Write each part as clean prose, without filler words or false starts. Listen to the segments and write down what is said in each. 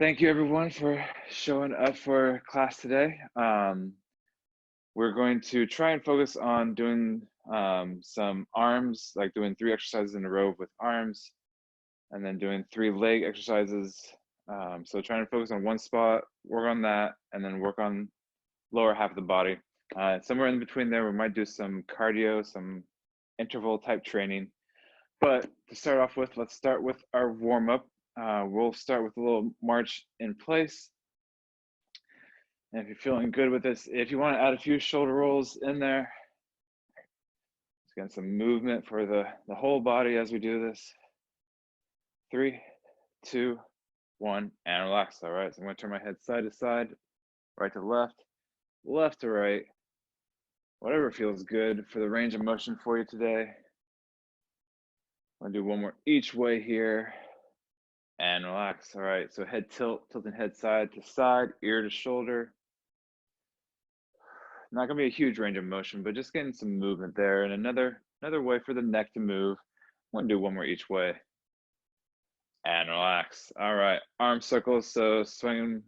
Thank you everyone for showing up for class today. We're going to try and focus on doing some arms, like doing 3 exercises in a row with arms, and then doing 3 leg exercises. So trying to focus on one spot, work on that, and then work on lower half of the body. Somewhere in between there, we might do some cardio, some interval type training. But to start off with, let's start with our warm up. We'll start with a little march in place. And if you're feeling good with this, if you want to add a few shoulder rolls in there, just getting some movement for the whole body as we do this. 3, 2, 1, and relax. All right, so I'm going to turn my head side to side, right to left, left to right, whatever feels good for the range of motion for you today. I'm going to do one more each way here and relax. All right, so head tilting head side to side, ear to shoulder. Not gonna be a huge range of motion, but just getting some movement there. And another way for the neck to move. I'm gonna do one more each way. And relax. All right, arm circles. So swinging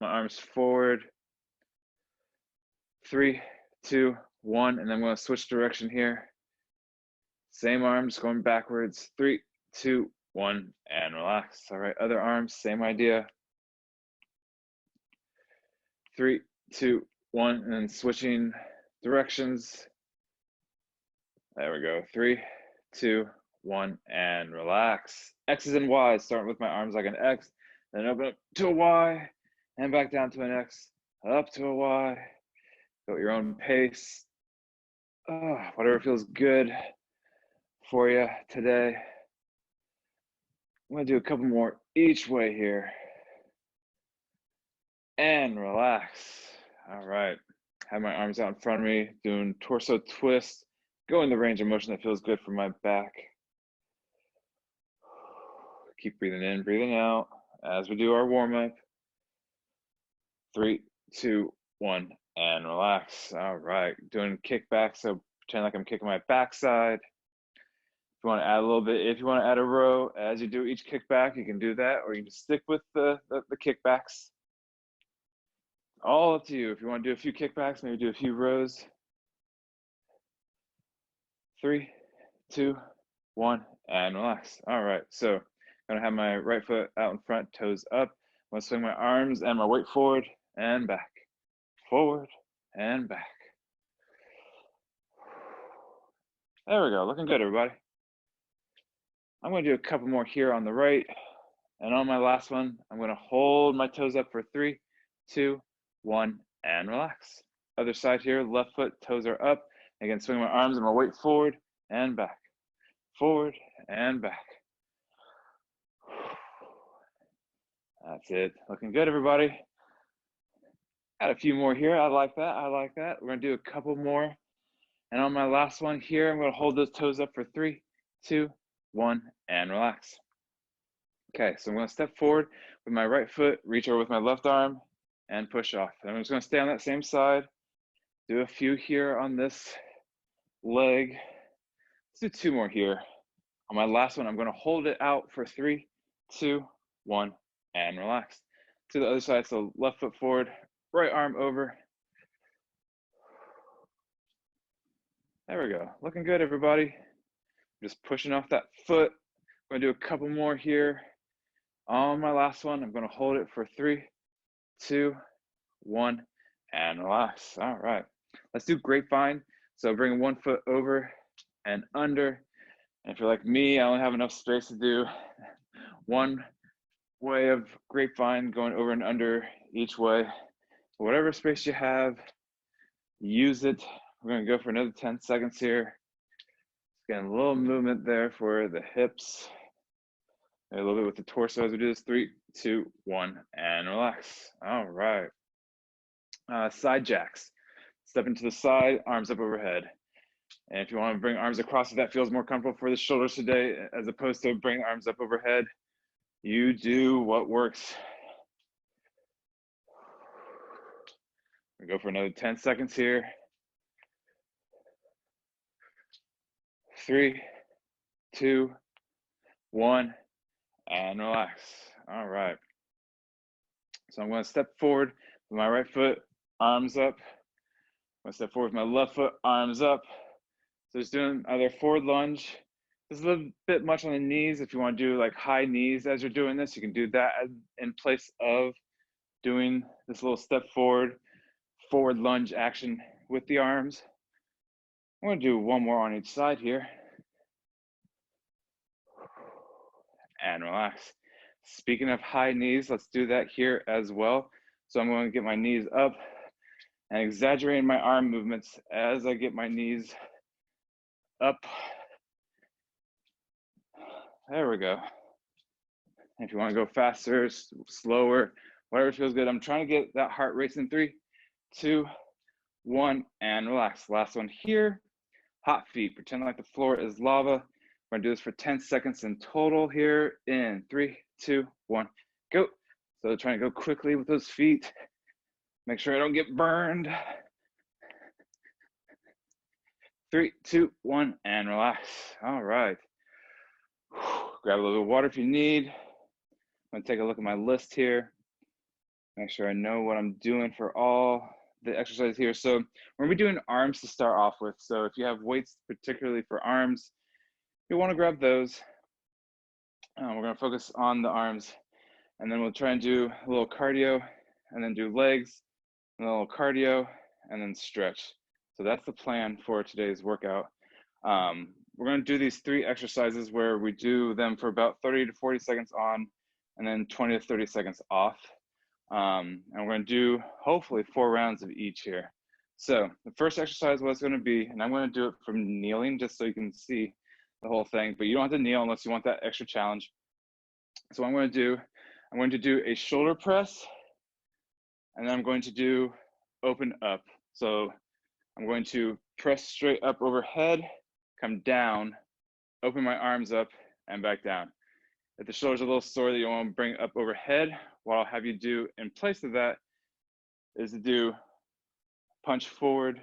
my arms forward. 3, 2, 1, and then I'm gonna switch direction here. Same arms going backwards. 3, 2, 1, and relax. All right, other arms, same idea. 3, 2, 1, and then switching directions. There we go. 3, 2, 1, and relax. X's and Y's, starting with my arms like an X, then open up to a Y, and back down to an X, up to a Y. Go at your own pace. Whatever feels good for you today. I'm gonna do a couple more each way here. And relax. All right. Have my arms out in front of me, doing torso twist. Go in the range of motion that feels good for my back. Keep breathing in, breathing out as we do our warm up. 3, 2, 1, and relax. All right, doing kickback. So pretend like I'm kicking my backside. If you want to add a little bit, if you want to add a row as you do each kickback, you can do that, or you can just stick with the kickbacks. All up to you. If you want to do a few kickbacks, maybe do a few rows. 3, 2, 1, and relax. All right, so I'm gonna have my right foot out in front, toes up. I'm gonna swing my arms and my weight forward and back, forward and back. There we go, looking good, everybody. I'm gonna do a couple more here on the right, and on my last one, I'm gonna hold my toes up for 3, 2, 1, and relax. Other side here, left foot, toes are up. Again, swing my arms and my weight forward and back, forward and back. That's it. Looking good, everybody. Got a few more here. I like that. I like that. We're going to do a couple more. And on my last one here, I'm going to hold those toes up for 3, 2, 1, and relax. Okay, so I'm going to step forward with my right foot, reach over with my left arm, and push off. And I'm just going to stay on that same side. Do a few here on this leg. Let's do 2 more here. On my last one, I'm going to hold it out for 3, 2, 1, and relax. To the other side, so left foot forward, right arm over. There we go. Looking good, everybody. Just pushing off that foot. I'm going to do a couple more here. On my last one, I'm going to hold it for 3, 2, 1, and relax. All right. Let's do grapevine. So bring one foot over and under. And if you're like me, I only have enough space to do one way of grapevine, going over and under each way. Whatever space you have, use it. We're going to go for another 10 seconds here. Getting a little movement there for the hips. A little bit with the torso as we do this. 3, 2, 1, and relax. All right. Side jacks. Step into the side, arms up overhead. And if you want to bring arms across, if that feels more comfortable for the shoulders today, as opposed to bring arms up overhead, you do what works. We go for another 10 seconds here. 3, 2, 1, and relax. All right. So I'm going to step forward with my right foot, arms up. I'm going to step forward with my left foot, arms up. So just doing either forward lunge. This is a little bit much on the knees. If you want to do like high knees as you're doing this, you can do that in place of doing this little step forward lunge action with the arms. I'm going to do one more on each side here. And relax. Speaking of high knees, let's do that here as well. So I'm going to get my knees up and exaggerating my arm movements as I get my knees up. There we go. If you want to go faster, slower, whatever feels good. I'm trying to get that heart racing. 3, 2, 1, and relax. Last one here. Hot feet. Pretend like the floor is lava. We're gonna do this for 10 seconds in total here. In 3, 2, 1, go. So trying to go quickly with those feet. Make sure I don't get burned. 3, 2, 1, and relax. All right. Grab a little bit of water if you need. I'm gonna take a look at my list here. Make sure I know what I'm doing for all the exercises here. So we're gonna be doing arms to start off with. So if you have weights, particularly for arms, you wanna grab those. We're gonna focus on the arms, and then we'll try and do a little cardio, and then do legs, and a little cardio, and then stretch. So that's the plan for today's workout. We're gonna do these 3 exercises where we do them for about 30 to 40 seconds on, and then 20 to 30 seconds off. And we're gonna do hopefully 4 rounds of each here. So the first exercise was gonna be, and I'm gonna do it from kneeling just so you can see the whole thing, but you don't have to kneel unless you want that extra challenge. So what I'm going to do a shoulder press, and then I'm going to do open up. So I'm going to press straight up overhead, come down, open my arms up, and back down. If the shoulder's a little sore that you want to bring up overhead, what I'll have you do in place of that is to do punch forward,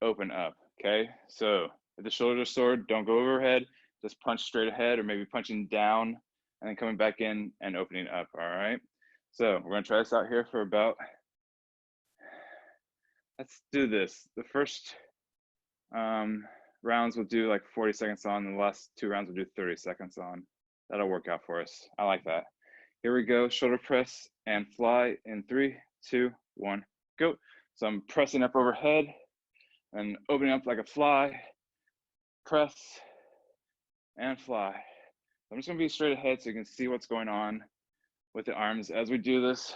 open up, okay? So if the shoulders are sore, don't go overhead, just punch straight ahead, or maybe punching down and then coming back in and opening up, all right? So we're gonna try this out here for about, let's do this. The first rounds we'll do like 40 seconds on, and the last 2 rounds we'll do 30 seconds on. That'll work out for us. I like that. Here we go, shoulder press and fly in 3, 2, 1, go. So I'm pressing up overhead and opening up like a fly, press and fly. I'm just gonna be straight ahead so you can see what's going on with the arms as we do this.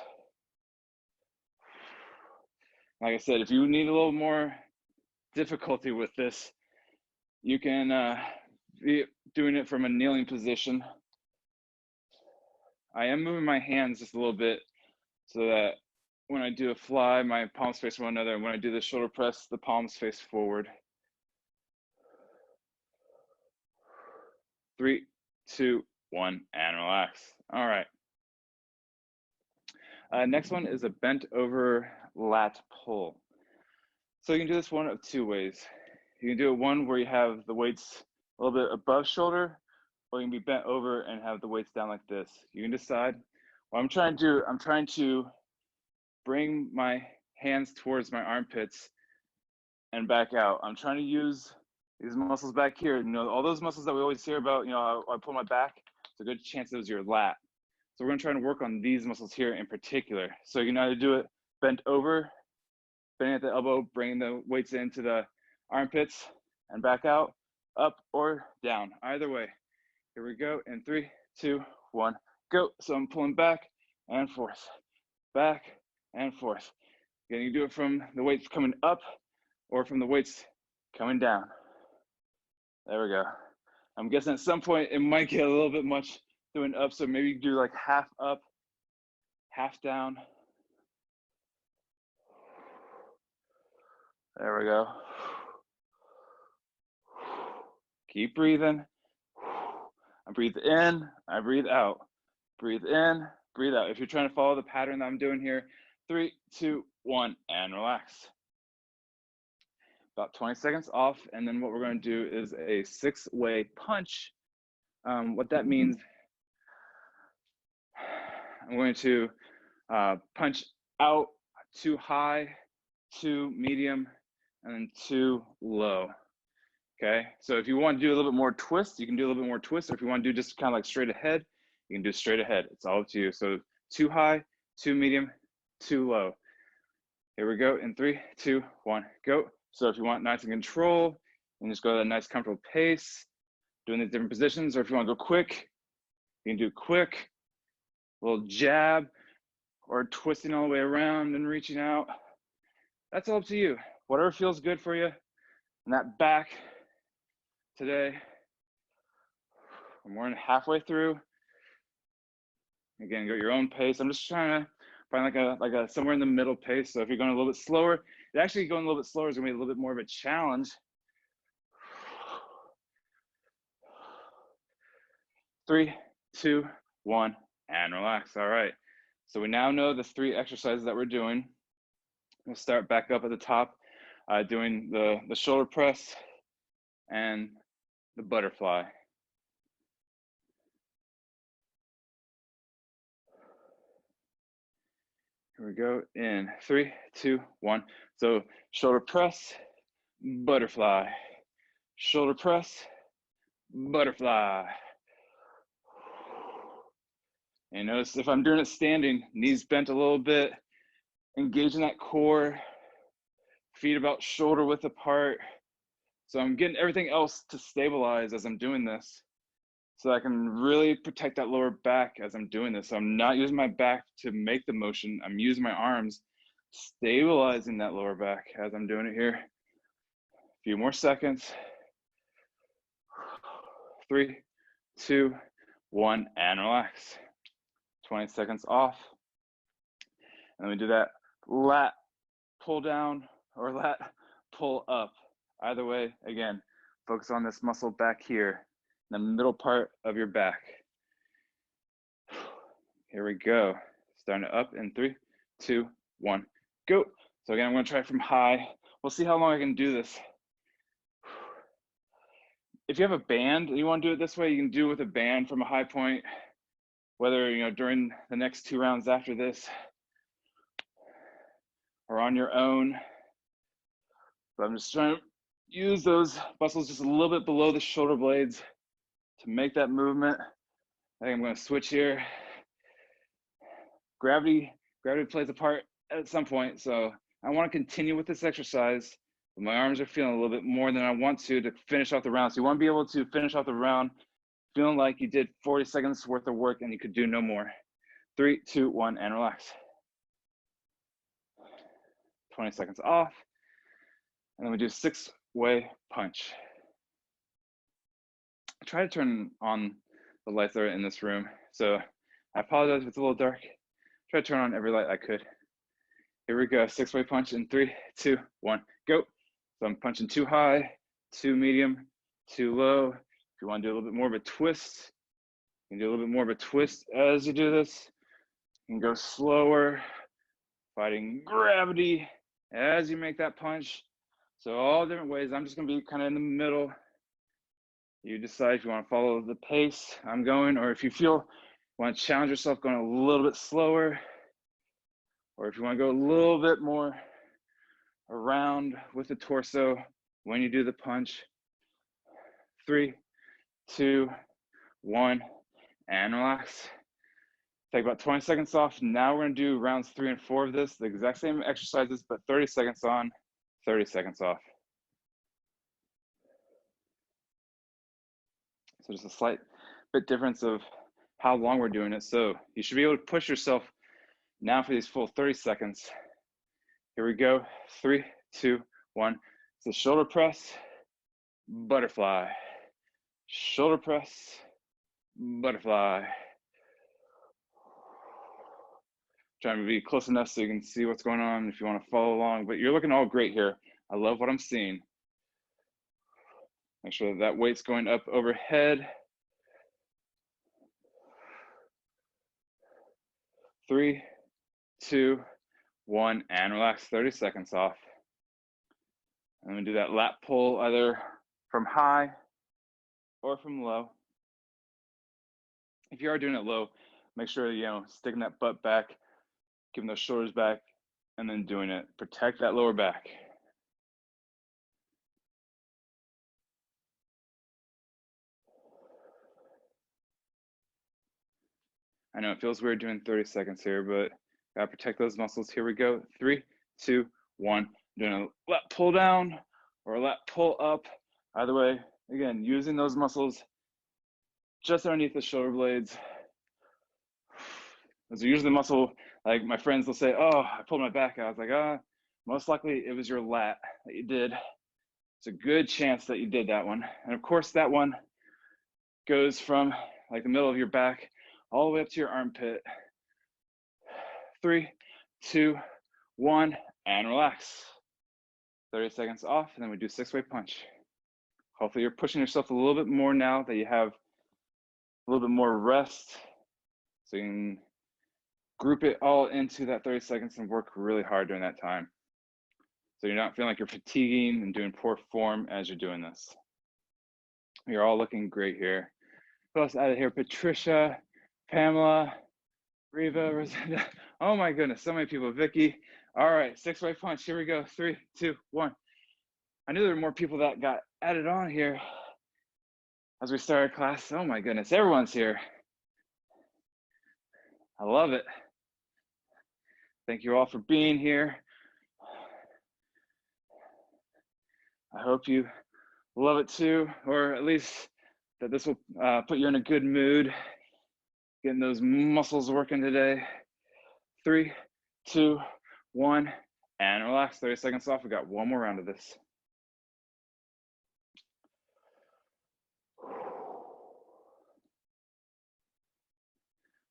Like I said, if you need a little more difficulty with this, you can be doing it from a kneeling position. I am moving my hands just a little bit so that when I do a fly, my palms face one another, and when I do the shoulder press, the palms face forward. 3, 2, 1, and relax. All right. Next one is a bent over lat pull. So you can do this one of 2 ways. You can do it one where you have the weights a little bit above shoulder, or you can be bent over and have the weights down like this. You can decide. What I'm trying to do, I'm trying to bring my hands towards my armpits and back out. I'm trying to use these muscles back here. You know, all those muscles that we always hear about, you know, I pull my back, it's a good chance it was your lat. So we're gonna try to work on these muscles here in particular. So you can either do it bent over, bending at the elbow, bringing the weights into the armpits and back out, up or down, either way. Here we go, in 3, 2, 1, go. So I'm pulling back and forth, back and forth. Again, you do it from the weights coming up or from the weights coming down. There we go. I'm guessing at some point it might get a little bit much doing up, so maybe you do like half up, half down. There we go. Keep breathing. I breathe in, I breathe out. Breathe in, breathe out. If you're trying to follow the pattern that I'm doing here, 3, 2, 1, and relax. About 20 seconds off, and then what we're going to do is a 6-way punch. What that means, I'm going to Punch out, 2 high, 2 medium, and then 2 low. Okay, so if you want to do a little bit more twist, you can do a little bit more twist. Or if you want to do just kind of like straight ahead, you can do straight ahead. It's all up to you. So 2 high, 2 medium, 2 low. Here we go in 3, 2, 1, go. So if you want nice and control, and just go at a nice comfortable pace, doing these different positions. Or if you want to go quick, you can do quick, a little jab, or twisting all the way around and reaching out. That's all up to you. Whatever feels good for you. And that back today, I'm more than halfway through. Again, go at your own pace. I'm just trying to find like a somewhere in the middle pace. So if you're going a little bit slower, actually going a little bit slower is gonna be a little bit more of a challenge. 3, 2, 1, and relax. All right. So we now know the 3 exercises that we're doing. We'll start back up at the top, doing the shoulder press and the butterfly. Here we go in 3, 2, 1. So shoulder press, butterfly, shoulder press, butterfly. And notice if I'm doing it standing, knees bent a little bit, engaging that core, feet about shoulder width apart. So I'm getting everything else to stabilize as I'm doing this, so I can really protect that lower back as I'm doing this. So I'm not using my back to make the motion. I'm using my arms, stabilizing that lower back as I'm doing it here. A few more seconds. 3, 2, 1, and relax. 20 seconds off. And then we do that lat pull down or lat pull up. Either way, again, focus on this muscle back here, in the middle part of your back. Here we go. Starting it up in 3, 2, 1, go. So again, I'm gonna try from high. We'll see how long I can do this. If you have a band and you want to do it this way, you can do it with a band from a high point, whether during the next 2 rounds after this or on your own. But I'm just trying to use those muscles just a little bit below the shoulder blades to make that movement. I think I'm going to switch here. Gravity plays a part at some point, so I want to continue with this exercise, but my arms are feeling a little bit more than I want to finish off the round. So you want to be able to finish off the round feeling like you did 40 seconds worth of work and you could do no more. 3, 2, 1, and relax. 20 seconds off. And then we do 6-way punch. I try to turn on the lights that are in this room, so I apologize if it's a little dark. Try to turn on every light I could. Here we go, 6-way punch in 3, 2, 1, go. So I'm punching 2 high, 2 medium, 2 low. If you want to do a little bit more of a twist, you can do a little bit more of a twist as you do this. You can go slower, fighting gravity as you make that punch. So all different ways. I'm just gonna be kind of in the middle. You decide if you want to follow the pace I'm going, or if you feel you want to challenge yourself going a little bit slower, or if you want to go a little bit more around with the torso when you do the punch. 3, 2, 1, and relax. Take about 20 seconds off. Now we're gonna do rounds 3 and 4 of this, the exact same exercises, but 30 seconds on, 30 seconds off. So just a slight bit difference of how long we're doing it. So you should be able to push yourself now for these full 30 seconds. Here we go. 3, 2, 1. So shoulder press, butterfly. Shoulder press, butterfly. Trying to be close enough so you can see what's going on if you want to follow along, but you're looking all great here. I love what I'm seeing. Make sure that weight's going up overhead. 3, 2, 1, and relax. 30 seconds off. And then do that lat pull either from high or from low. If you are doing it low, make sure sticking that butt back keeping those shoulders back, and then doing it. Protect that lower back. I know it feels weird doing 30 seconds here, but gotta protect those muscles. Here we go. 3, 2, 1. Doing a lat pull down or a lat pull up. Either way, again, using those muscles just underneath the shoulder blades. Those are usually the muscle, like my friends will say, oh, I pulled my back out. I was like, most likely it was your lat that you did. It's a good chance that you did that one. And of course, that one goes from like the middle of your back all the way up to your armpit. 3, 2, 1, and relax. 30 seconds off, and then we do 6-way punch. Hopefully you're pushing yourself a little bit more now that you have a little bit more rest, so you can group it all into that 30 seconds and work really hard during that time. So you're not feeling like you're fatiguing and doing poor form as you're doing this. You're all looking great here. Who else added here? Patricia, Pamela, Riva, Rosenda. Oh my goodness, so many people. Vicky. All right, 6-way punch. Here we go. 3, 2, 1. I knew there were more people that got added on here as we started class. Oh my goodness, everyone's here. I love it. Thank you all for being here. I hope you love it too, or at least that this will put you in a good mood, getting those muscles working today. 3, 2, 1, and relax. 30 seconds off. We got one more round of this.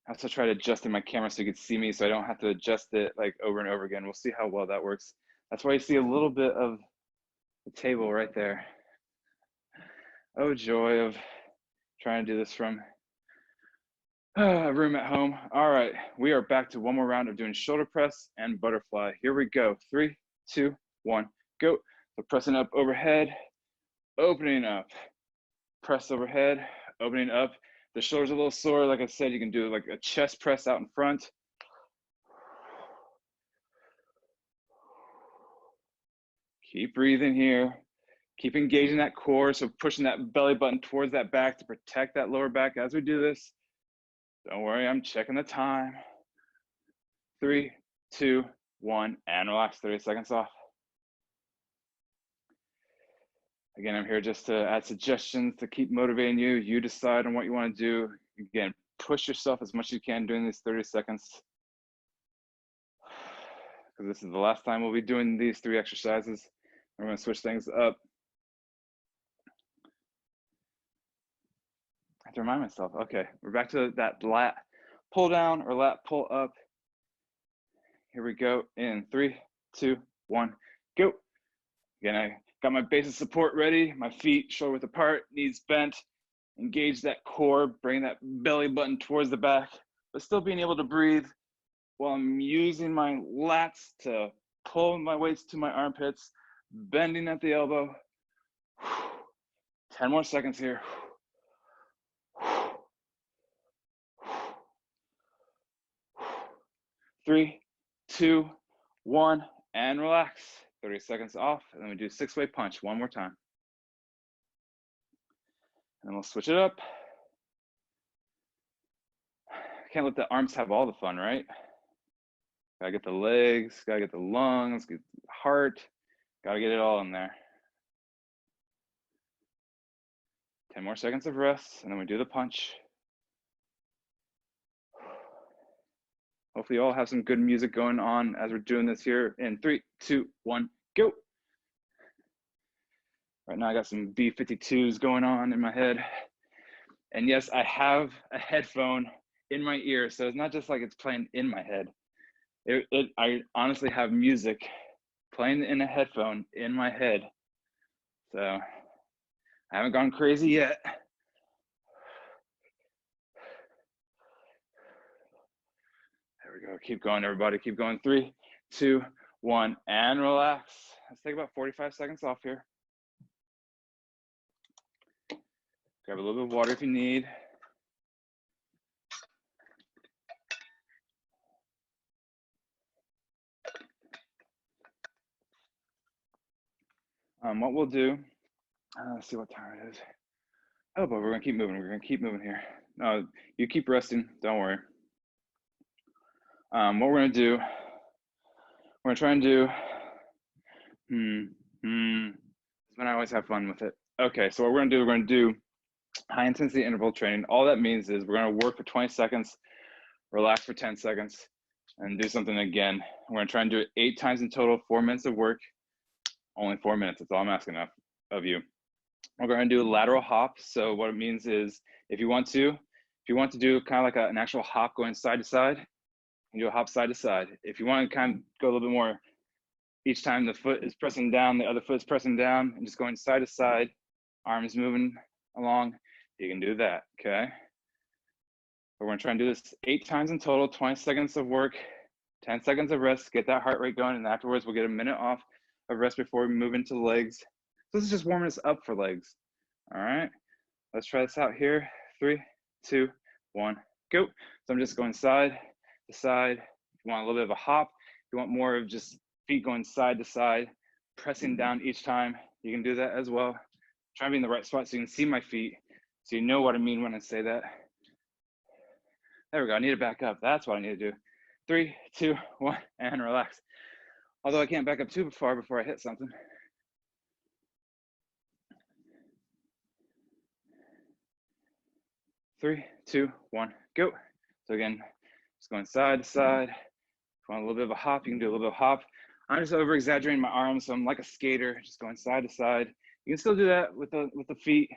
I also tried adjusting my camera so you could see me, so I don't have to adjust it like over and over again. We'll see how well that works. That's why you see a little bit of the table right there. Oh, joy of trying to do this from a room at home. All right, we are back to one more round of doing shoulder press and butterfly. Here we go. 3, 2, 1, go. So pressing up overhead, opening up, press overhead, opening up. The shoulders are a little sore. Like I said, you can do like a chest press out in front. Keep breathing here. Keep engaging that core, so pushing that belly button towards that back to protect that lower back as we do this. Don't worry, I'm checking the time. 3, 2, 1, and relax. 30 seconds off. Again, I'm here just to add suggestions to keep motivating you. You decide on what you want to do. Again, push yourself as much as you can during these 30 seconds. Because this is the last time we'll be doing these 3 exercises. We're going to switch things up. I have to remind myself. Okay, we're back to that lat pull down or lat pull up. Here we go in 3, 2, 1, go. Again, I got my base of support ready, my feet shoulder width apart, knees bent. Engage that core, bring that belly button towards the back, but still being able to breathe while I'm using my lats to pull my weights to my armpits, bending at the elbow. 10 more seconds here. 3, 2, 1, and relax. 30 seconds off, and then we do 6-way punch one more time. And then we'll switch it up. Can't let the arms have all the fun, right? Gotta get the legs, gotta get the lungs, get the heart, gotta get it all in there. 10 more seconds of rest, and then we do the punch. Hopefully you all have some good music going on as we're doing this here in 3, 2, 1, go. Right now I got some B-52s going on in my head. And yes, I have a headphone in my ear, so it's not just like it's playing in my head. I honestly have music playing in a headphone in my head. So I haven't gone crazy yet. There we go. Keep going, everybody. Keep going. 3, 2, 1, and relax. Let's take about 45 seconds off here. Grab a little bit of water if you need. What we'll do, let's see what time it is. Oh, but we're gonna keep moving. We're gonna keep moving here. No, you keep resting. Don't worry. What we're gonna do, we're gonna try and do. When I always have fun with it. Okay, so what we're gonna do high intensity interval training. All that means is we're gonna work for 20 seconds, relax for 10 seconds, and do something again. We're gonna try and do it 8 times in total, 4 minutes of work. Only 4 minutes. That's all I'm asking of you. We're going to do a lateral hop. So what it means is if you want to do kind of like an actual hop going side to side, you do a hop side to side. If you want to kind of go a little bit more, each time the foot is pressing down, the other foot is pressing down, and just going side to side, arms moving along, you can do that, okay? But we're going to try and do this 8 times in total, 20 seconds of work, 10 seconds of rest, get that heart rate going, and afterwards we'll get a minute off of rest before we move into legs. So this is just warming us up for legs. All right, let's try this out here. 3, 2, 1, go. So I'm just going side to side. If you want a little bit of a hop, if you want more of just feet going side to side, pressing down each time, you can do that as well. Try to be in the right spot so you can see my feet, so you know what I mean when I say that. There we go, I need to back up. That's what I need to do. 3, 2, 1, and relax. Although I can't back up too far before I hit something. 3, 2, 1, go. So again, just going side to side. If you want a little bit of a hop, you can do a little bit of a hop. I'm just over exaggerating my arms, so I'm like a skater, just going side to side. You can still do that with the feet,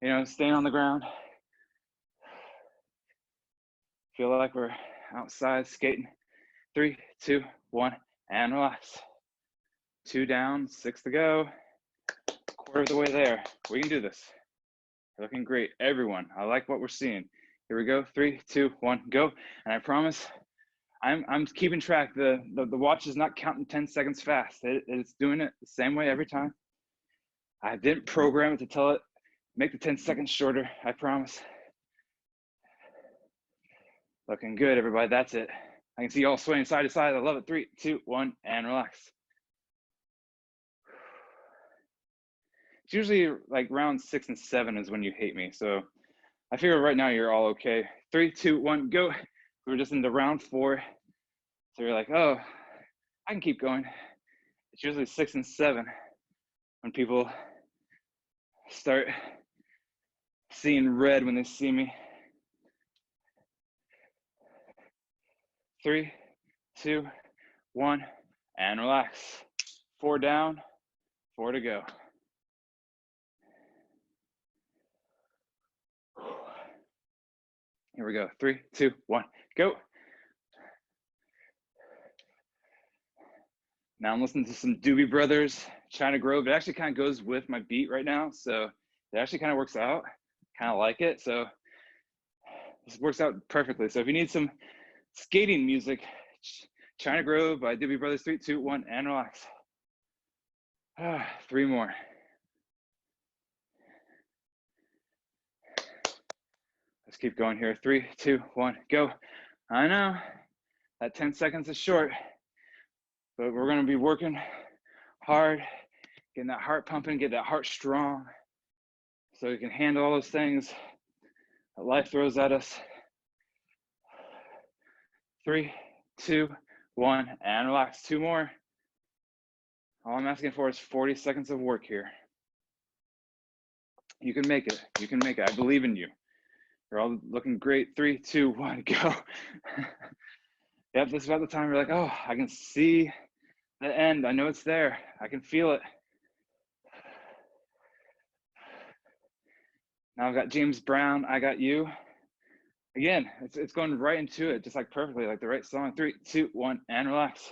you know, staying on the ground. Feel like we're outside skating. 3, 2, 1, and relax. 2 down, 6 to go. Quarter of the way there. We can do this. You're looking great, everyone. I like what we're seeing. Here we go. 3, 2, 1, go. And I promise, I'm keeping track. The watch is not counting 10 seconds fast. It's doing it the same way every time. I didn't program it to tell it, make the 10 seconds shorter. I promise. Looking good, everybody. That's it. I can see you all swaying side to side. I love it. 3, 2, 1, and relax. It's usually like round 6 and 7 is when you hate me. So I figure right now you're all okay. 3, 2, 1, go. We're just into round 4. So you're like, oh, I can keep going. It's usually 6 and 7 when people start seeing red when they see me. 3, 2, 1, and relax. 4 down, 4 to go. Here we go. 3, 2, 1, go. Now I'm listening to some Doobie Brothers, China Grove. It actually kind of goes with my beat right now. So it actually kind of works out. Kind of like it. So this works out perfectly. So if you need some skating music, China Grove by Doobie Brothers. 3, 2, 1, and relax. 3 more. Let's keep going here. 3, 2, 1, go. I know that 10 seconds is short, but we're going to be working hard, getting that heart pumping, get that heart strong, so we can handle all those things that life throws at us. 3, 2, 1, and relax. 2 more. All I'm asking for is 40 seconds of work here. You can make it. You can make it. I believe in you. You're all looking great. 3, 2, 1, go. Yep, this is about the time you're like, oh, I can see the end. I know it's there. I can feel it. Now I've got James Brown. I got you. Again, it's going right into it, just like perfectly, like the right song. 3, 2, 1, and relax.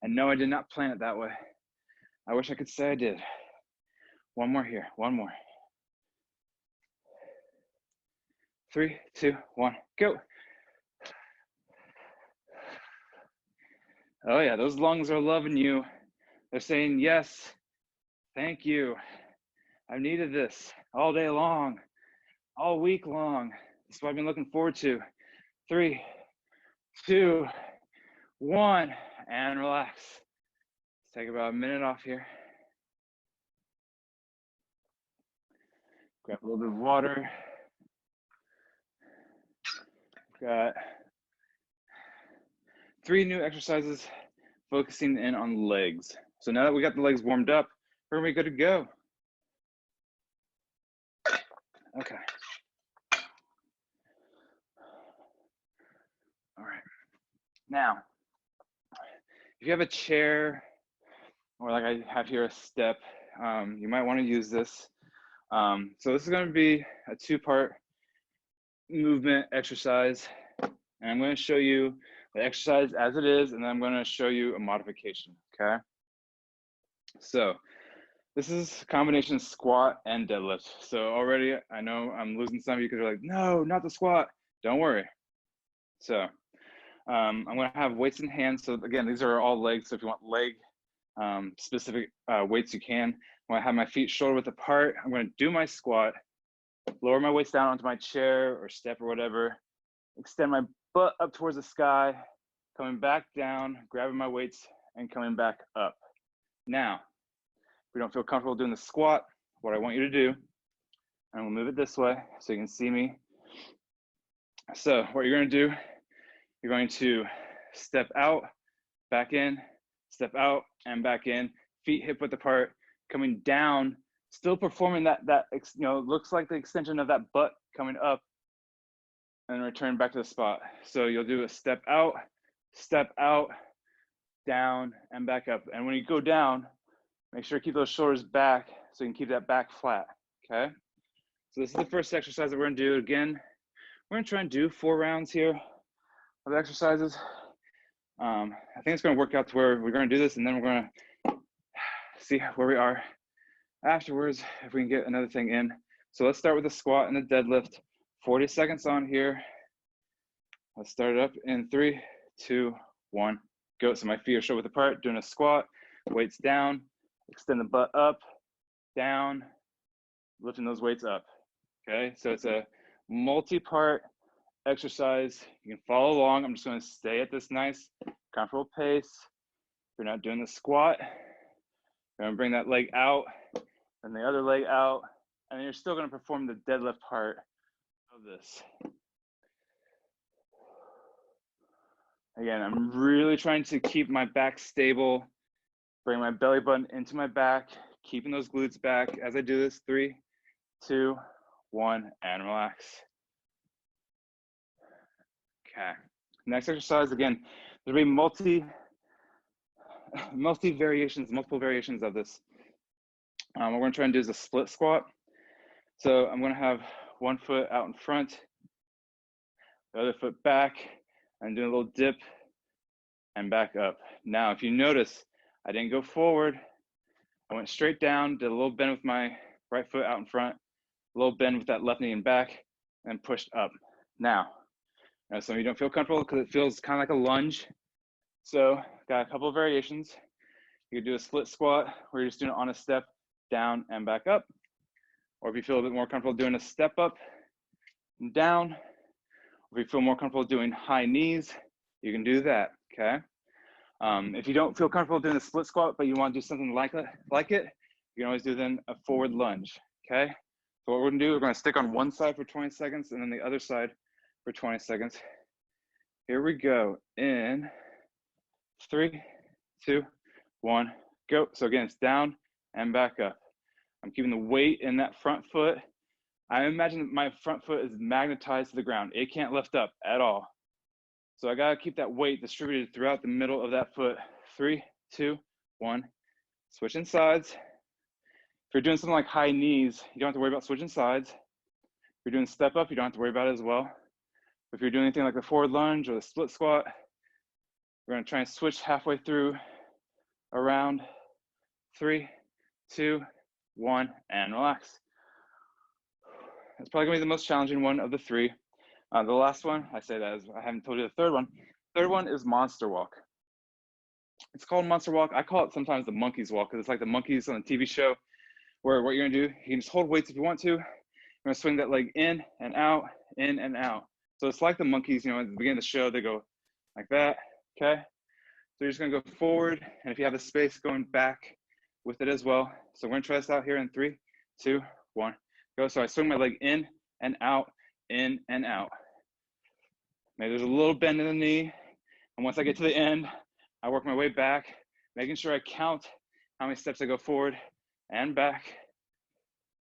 And no, I did not plan it that way. I wish I could say I did. 1 more here. 1 more. 3, 2, 1, go. Oh yeah, those lungs are loving you. They're saying, yes, thank you. I've needed this all day long, all week long. This is what I've been looking forward to. 3, 2, 1, and relax. Let's take about a minute off here. Grab a little bit of water. Got 3 new exercises focusing in on legs. So now that we got the legs warmed up, we're gonna be good to go. Okay. All right. Now, if you have a chair, or like I have here a step, you might want to use this. So this is going to be a 2-part movement exercise, and I'm going to show you the exercise as it is, and then I'm going to show you a modification. Okay. So this is a combination squat and deadlift. So already I know I'm losing some of you because you're like, no, not the squat. Don't worry. So I'm going to have weights in hand. So again, these are all legs. So if you want leg specific weights, you can. I'm going to have my feet shoulder width apart. I'm going to do my squat, lower my weights down onto my chair or step or whatever, extend my butt up towards the sky, coming back down, grabbing my weights and coming back up. Now, if we don't feel comfortable doing the squat, what I want you to do, and we'll move it this way so you can see me. So what you're going to do, you're going to step out, back in, step out and back in, feet hip width apart, coming down, still performing that looks like the extension of that butt coming up, and return back to the spot. So you'll do a step out, down and back up. And when you go down, make sure to keep those shoulders back so you can keep that back flat, okay? So this is the first exercise that we're gonna do. Again, we're gonna try and do 4 rounds here of exercises. I think it's gonna work out to where we're gonna do this and then we're gonna see where we are afterwards, if we can get another thing in. So let's start with the squat and the deadlift. 40 seconds on here. Let's start it up in 3, 2, 1, go. So my feet are shoulder width apart, doing a squat, weights down, extend the butt up, down, lifting those weights up, okay? So it's a multi-part exercise. You can follow along. I'm just gonna stay at this nice, comfortable pace. If you're not doing the squat, you're gonna bring that leg out, and the other leg out, and then you're still gonna perform the deadlift part of this. Again, I'm really trying to keep my back stable, bring my belly button into my back, keeping those glutes back as I do this. 3, 2, 1, and relax. Okay, next exercise, again, there'll be multiple variations of this. What we're gonna try and do is a split squat. So I'm gonna have one foot out in front, the other foot back, and doing a little dip and back up. Now, if you notice, I didn't go forward. I went straight down, did a little bend with my right foot out in front, a little bend with that left knee and back, and pushed up. Now some of you don't feel comfortable because it feels kind of like a lunge. So got a couple of variations. You could do a split squat where you're just doing it on a step, down and back up. Or if you feel a bit more comfortable doing a step up and down, or if you feel more comfortable doing high knees, you can do that, okay? If you don't feel comfortable doing a split squat, but you want to do something like it, you can always do then a forward lunge, okay? So what we're gonna do, we're gonna stick on one side for 20 seconds and then the other side for 20 seconds. Here we go, in 3, 2, 1, go. So again, it's down and back up. I'm keeping the weight in that front foot. I imagine that my front foot is magnetized to the ground. It can't lift up at all. So I gotta keep that weight distributed throughout the middle of that foot. 3, 2, 1, switching sides. If you're doing something like high knees, you don't have to worry about switching sides. If you're doing step up, you don't have to worry about it as well. If you're doing anything like the forward lunge or the split squat, we're gonna try and switch halfway through around. 3, 2, 1, and relax. It's probably gonna be the most challenging one of the 3. The last one, I say that as I haven't told you the third one. Third one is monster walk. It's called monster walk. I call it sometimes the monkey's walk because it's like the monkeys on the TV show where what you're gonna do, you can just hold weights if you want to. You're gonna swing that leg in and out, in and out. So it's like the monkeys, at the beginning of the show, they go like that, okay? So you're just gonna go forward, and if you have the space, going back with it as well. So we're gonna try this out here in 3, 2, 1, Go. So I swing my leg in and out, in and out. Maybe there's a little bend in the knee. And once I get to the end, I work my way back, making sure I count how many steps I go forward and back.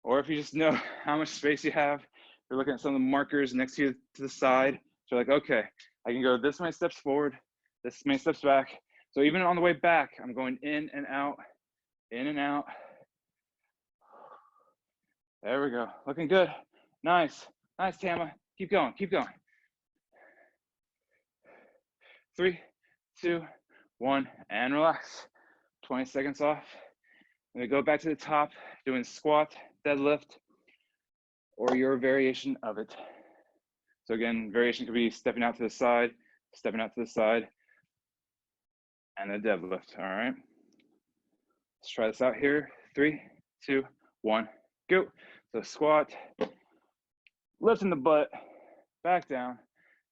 Or if you just know how much space you have, you're looking at some of the markers next to you to the side. So you're like, okay, I can go this many steps forward, this many steps back. So even on the way back, I'm going in and out, in and out. There we go. Looking good. Nice. Nice, Tama. Keep going. Keep going. 3, 2, 1, and relax. 20 seconds off. And we go back to the top, doing squat, deadlift, or your variation of it. So again, variation could be stepping out to the side, stepping out to the side, and a deadlift. All right. Let's try this out here. 3, 2, 1, go. So squat, lifting the butt, back down,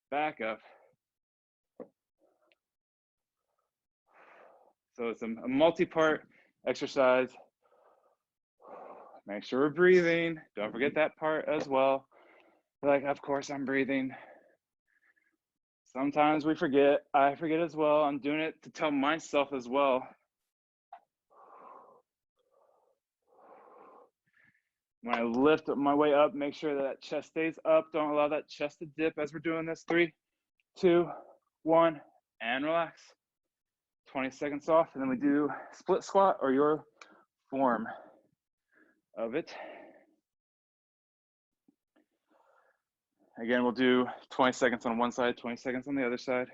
back up. So it's a multi-part exercise. Make sure we're breathing. Don't forget that part as well. Like, of course I'm breathing. Sometimes we forget. I forget as well. I'm doing it to tell myself as well. When I lift my way up, make sure that chest stays up. Don't allow that chest to dip as we're doing this. 3, 2, 1, and relax. 20 seconds off, and then we do split squat or your form of it. Again, we'll do 20 seconds on one side, 20 seconds on the other side.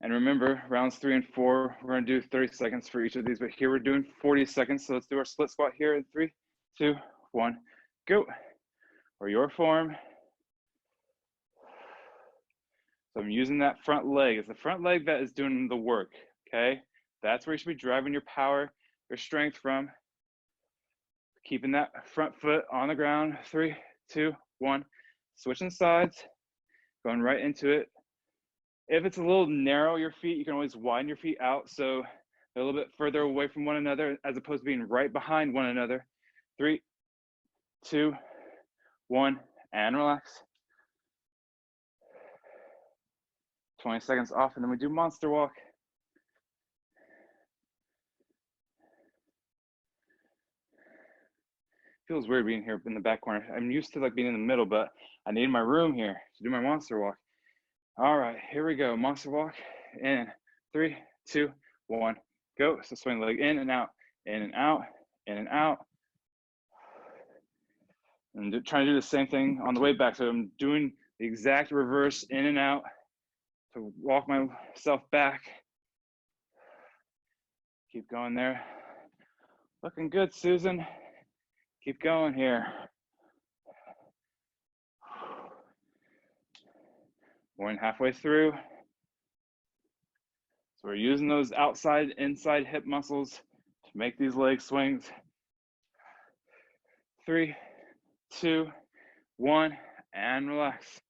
And remember, rounds 3 and 4, we're gonna do 30 seconds for each of these, but here we're doing 40 seconds. So let's do our split squat here in 3, 2, 1, go. Or your form. So I'm using that front leg. It's the front leg that is doing the work, okay? That's where you should be driving your power, your strength from. Keeping that front foot on the ground. 3, 2, 1. Switching sides, going right into it. If it's a little narrow, your feet, you can always widen your feet out so they're a little bit further away from one another as opposed to being right behind one another. 3, 2, 1, and relax. 20 seconds off, and then we do monster walk. Feels weird being here in the back corner. I'm used to like being in the middle, but I need my room here to do my monster walk. All right, here we go. Monster walk in 3, 2, 1, go. So swing the leg in and out, in and out, in and out. And trying to do the same thing on the way back. So I'm doing the exact reverse, in and out, to walk myself back. Keep going there. Looking good, Susan. Keep going here. Going halfway through. So we're using those outside, inside hip muscles to make these leg swings. 3, 2, 1, and relax.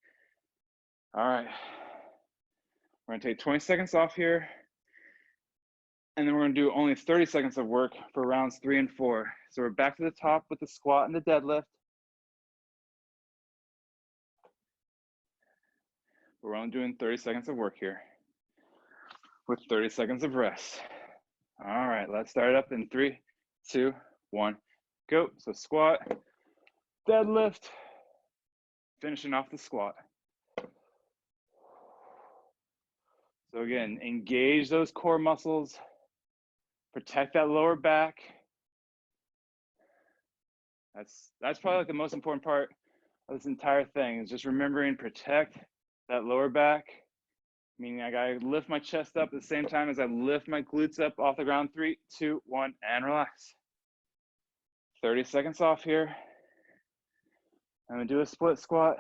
All right. We're gonna take 20 seconds off here. And then we're gonna do only 30 seconds of work for rounds 3 and 4. So we're back to the top with the squat and the deadlift. We're only doing 30 seconds of work here with 30 seconds of rest. All right, let's start it up in 3, 2, 1, go. So squat, deadlift, finishing off the squat. So again, engage those core muscles, protect that lower back. That's probably like the most important part of this entire thing is just remembering protect that lower back, meaning I gotta lift my chest up at the same time as I lift my glutes up off the ground. 3, 2, 1, and relax. 30 seconds off here. I'm gonna do a split squat.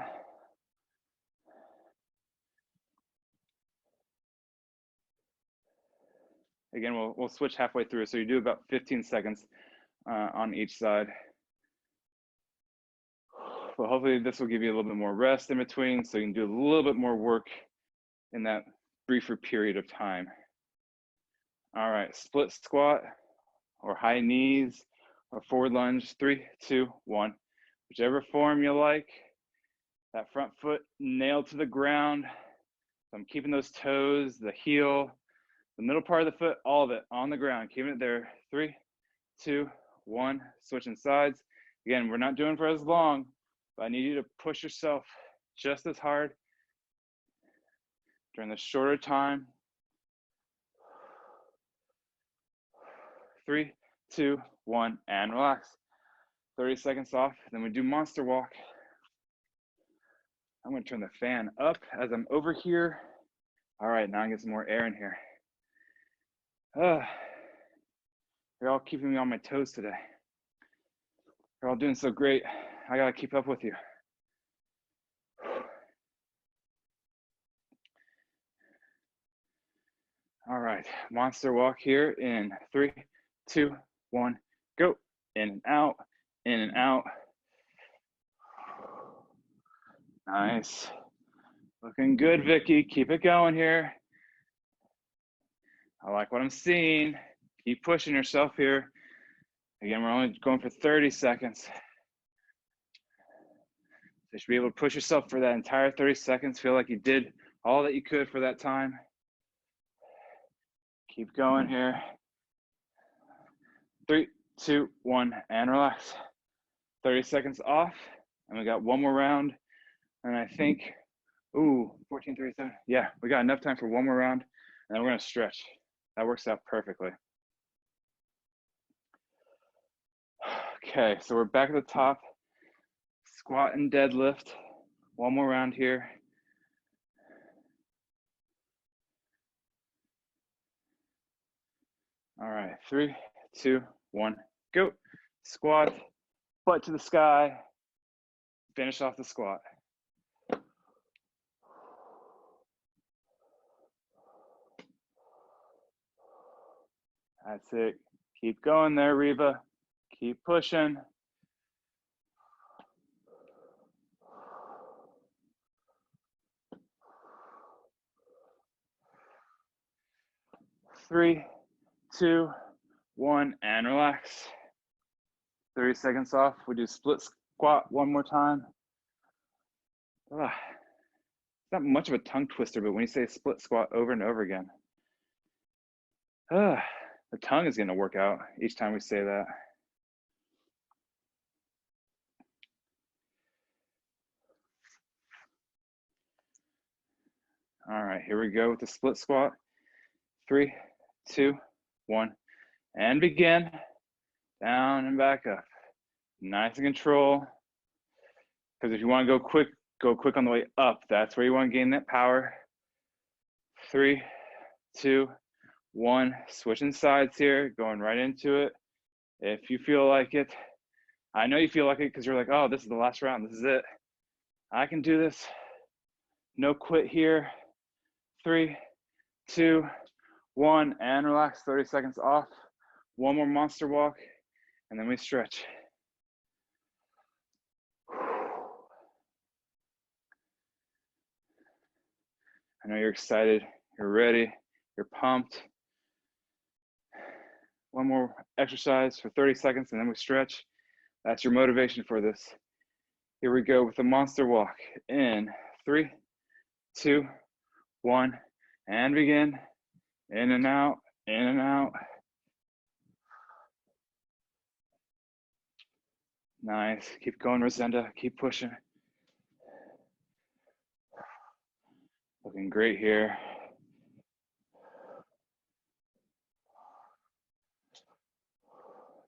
Again, we'll switch halfway through. So you do about 15 seconds on each side. But hopefully this will give you a little bit more rest in between so you can do a little bit more work in that briefer period of time. All right, split squat or high knees or forward lunge. 3, 2, 1. Whichever form you like. That front foot nailed to the ground. So I'm keeping those toes, the heel, the middle part of the foot, all of it on the ground, keeping it there. 3, 2, 1. Switching sides. Again, we're not doing for as long, but I need you to push yourself just as hard during the shorter time. 3, 2, 1, and relax. 30 seconds off, then we do monster walk. I'm gonna turn the fan up as I'm over here. All right, now I get some more air in here. You're all keeping me on my toes today. You're all doing so great. I gotta keep up with you. All right, monster walk here in 3, 2, 1, go. In and out, in and out. Nice. Looking good, Vicky. Keep it going here. I like what I'm seeing. Keep pushing yourself here. Again, we're only going for 30 seconds. So you should be able to push yourself for that entire 30 seconds. Feel like you did all that you could for that time. Keep going here. 3, 2, 1, and relax. 30 seconds off, and we got one more round. And I think, 14:37. Yeah, we got enough time for one more round, and then we're gonna stretch. That works out perfectly. Okay, so we're back at the top. Squat and deadlift. One more round here. All right, 3, 2, 1, go. Squat, butt to the sky. Finish off the squat. That's it. Keep going there, Reva. Keep pushing. Three, 2, 1, and relax. 30 seconds off. We do split squat one more time. It's not much of a tongue twister, but when you say split squat over and over again, the tongue is going to work out each time we say that. All right, here we go with the split squat. 3, 2, 1, and begin. Down and back up. Nice and control. Because if you want to go quick on the way up. That's where you want to gain that power. 3, 2, 1. Switching sides here, going right into it. If you feel like it, I know you feel like it because you're like, oh, this is the last round. This is it. I can do this. No quit here. 3, 2, 1, and relax. 30 seconds off. One more monster walk, and then we stretch. I know you're excited. You're ready. You're pumped. One more exercise for 30 seconds, and then we stretch. That's your motivation for this. Here we go with the monster walk. In 3, 2, 1, and begin. In and out, in and out. Nice. Keep going, Rosenda. Keep pushing. Looking great here.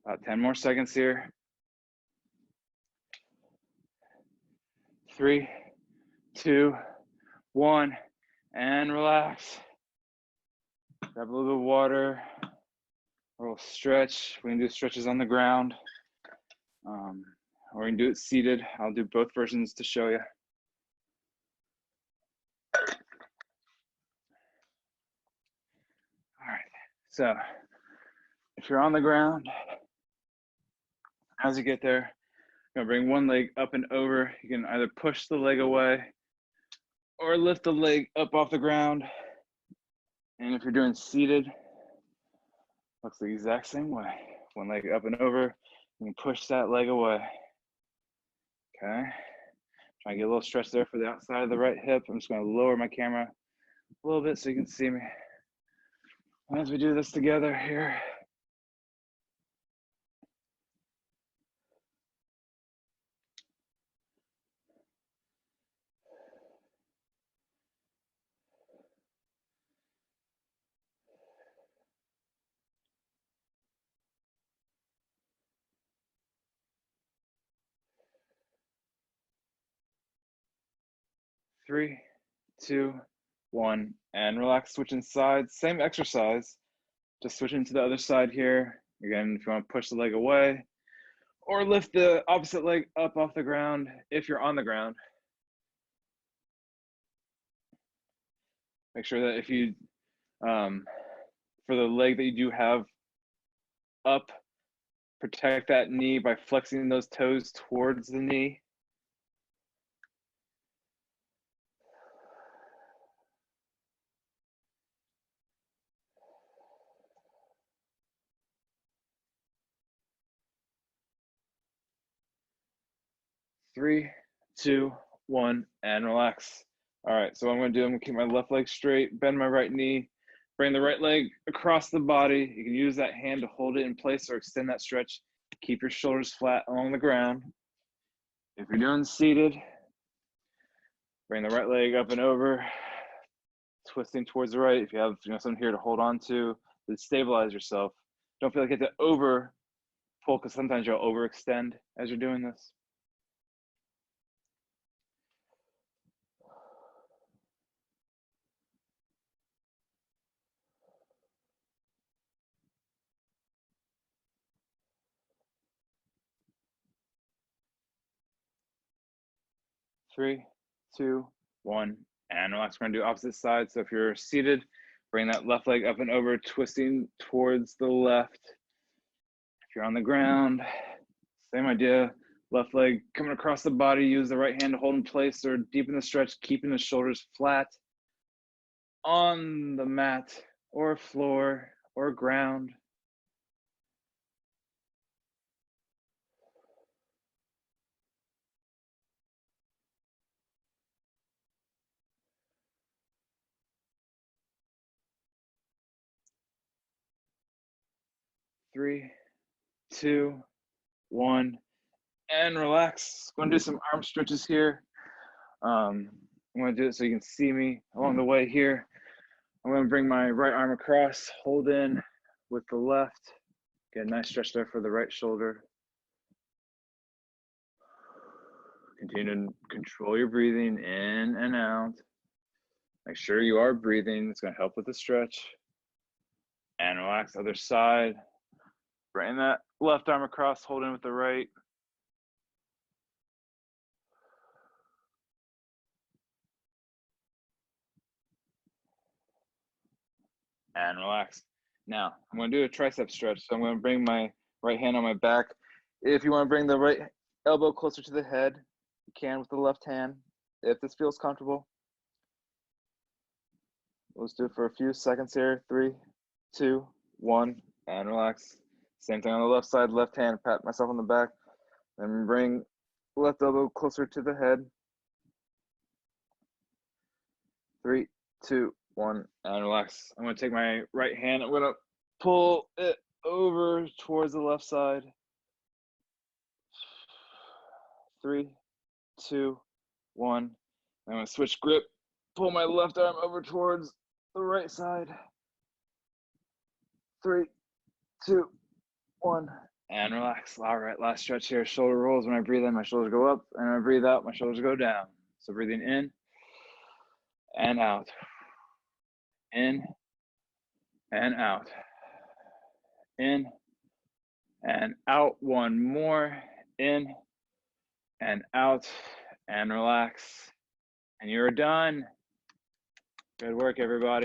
About 10 more seconds here. 3, 2, 1, and relax. Grab a little bit of water. A little stretch. We can do stretches on the ground. Or we can do it seated. I'll do both versions to show you. All right, so if you're on the ground, as you get there, you're gonna bring one leg up and over. You can either push the leg away or lift the leg up off the ground. And if you're doing seated, looks the exact same way. One leg up and over. You can push that leg away. Okay. Try to get a little stretch there for the outside of the right hip. I'm just going to lower my camera a little bit so you can see me as we do this together here. Three, two, one, and relax. Switching sides. Same exercise. Just switching to the other side here. Again, if you want to push the leg away or lift the opposite leg up off the ground if you're on the ground. Make sure that if you, for the leg that you do have up, protect that knee by flexing those toes towards the knee. Three, two, one, and relax. All right, so what I'm gonna do, I'm gonna keep my left leg straight, bend my right knee, bring the right leg across the body. You can use that hand to hold it in place or extend that stretch. Keep your shoulders flat along the ground. If you're doing seated, bring the right leg up and over, twisting towards the right. If you have something here to hold on to stabilize yourself. Don't feel like you have to over pull because sometimes you'll overextend as you're doing this. Three, two, one, and relax. We're gonna do opposite side. So if you're seated, bring that left leg up and over, twisting towards the left. If you're on the ground, same idea. Left leg coming across the body, use the right hand to hold in place or deepen the stretch, keeping the shoulders flat on the mat or floor or ground. Three, two, one, and relax. I'm gonna do some arm stretches here. I'm gonna do it so you can see me along the way here. I'm gonna bring my right arm across, hold in with the left. Get a nice stretch there for the right shoulder. Continue to control your breathing in and out. Make sure you are breathing. It's gonna help with the stretch. And relax, other side. Bring that left arm across, hold in with the right. And relax. Now, I'm going to do a tricep stretch. So I'm going to bring my right hand on my back. If you want to bring the right elbow closer to the head, you can with the left hand, if this feels comfortable. Let's do it for a few seconds here. 3, 2, 1, and relax. Same thing on the left side, left hand, pat myself on the back. Then bring left elbow closer to the head. 3, 2, 1, and relax. I'm going to take my right hand. I'm going to pull it over towards the left side. 3, 2, 1. I'm going to switch grip. Pull my left arm over towards the right side. 3, 2, 1, and relax. All right, last stretch here. Shoulder rolls. When I breathe in, my shoulders go up, and when I breathe out, my shoulders go down. So breathing in and out. In and out. In and out. One more. In and out, and relax. And you're done. Good work, everybody.